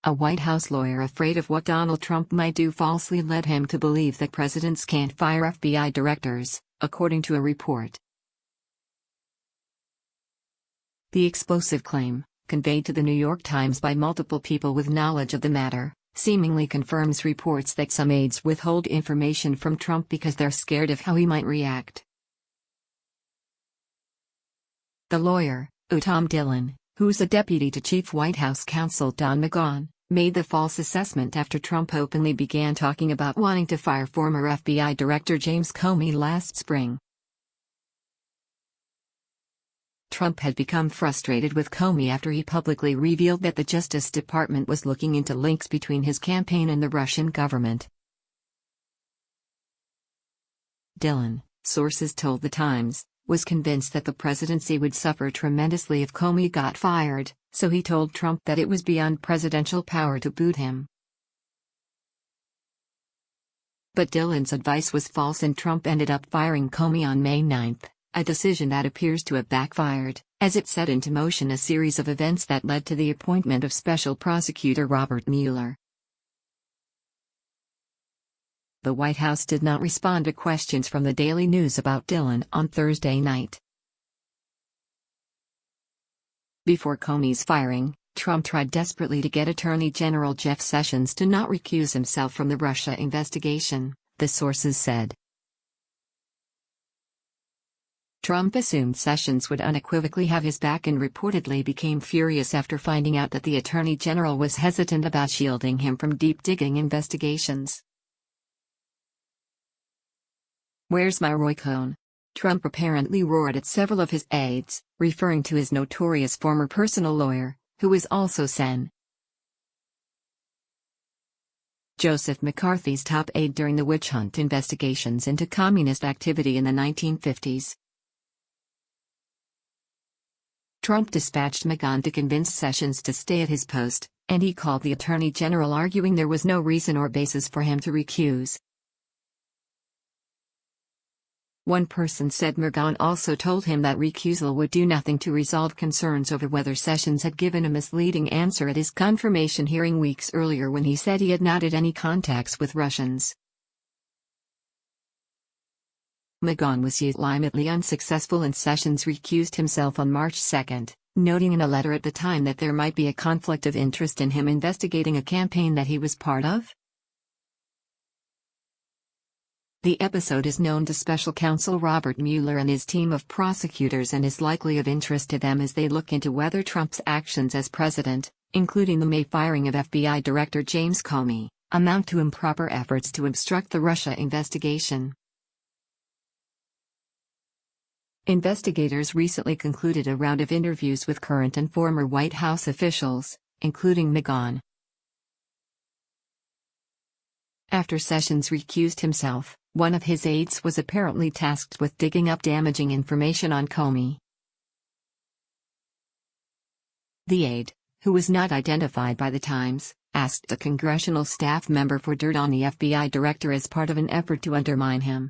A White House lawyer afraid of what Donald Trump might do falsely led him to believe that presidents can't fire FBI directors, according to a report. The explosive claim, conveyed to the New York Times by multiple people with knowledge of the matter, seemingly confirms reports that some aides withhold information from Trump because they're scared of how he might react. The lawyer, Uttam Dhillon, who's a deputy to Chief White House counsel Don McGahn, made the false assessment after Trump openly began talking about wanting to fire former FBI Director James Comey last spring. Trump had become frustrated with Comey after he publicly revealed that the Justice Department was looking into links between his campaign and the Russian government. Dhillon, sources told The Times, was convinced that the presidency would suffer tremendously if Comey got fired, so he told Trump that it was beyond presidential power to boot him. But Dhillon's advice was false and Trump ended up firing Comey on May 9, a decision that appears to have backfired, as it set into motion a series of events that led to the appointment of Special Prosecutor Robert Mueller. The White House did not respond to questions from the Daily News about Dhillon on Thursday night. Before Comey's firing, Trump tried desperately to get Attorney General Jeff Sessions to not recuse himself from the Russia investigation, the sources said. Trump assumed Sessions would unequivocally have his back and reportedly became furious after finding out that the Attorney General was hesitant about shielding him from deep-digging investigations. "Where's my Roy Cohn?" Trump apparently roared at several of his aides, referring to his notorious former personal lawyer, who is also Sen.Joseph McCarthy's top aide during the witch hunt investigations into communist activity in the 1950s. Trump dispatched McGahn to convince Sessions to stay at his post, and he called the Attorney General, arguing there was no reason or basis for him to recuse. One person said McGahn also told him that recusal would do nothing to resolve concerns over whether Sessions had given a misleading answer at his confirmation hearing weeks earlier when he said he had not had any contacts with Russians. McGahn was ultimately unsuccessful and Sessions recused himself on March 2, noting in a letter at the time that there might be a conflict of interest in him investigating a campaign that he was part of. The episode is known to Special Counsel Robert Mueller and his team of prosecutors and is likely of interest to them as they look into whether Trump's actions as president, including the May firing of FBI Director James Comey, amount to improper efforts to obstruct the Russia investigation. Investigators recently concluded a round of interviews with current and former White House officials, including McGahn. After Sessions recused himself, one of his aides was apparently tasked with digging up damaging information on Comey. The aide, who was not identified by The Times, asked a congressional staff member for dirt on the FBI director as part of an effort to undermine him.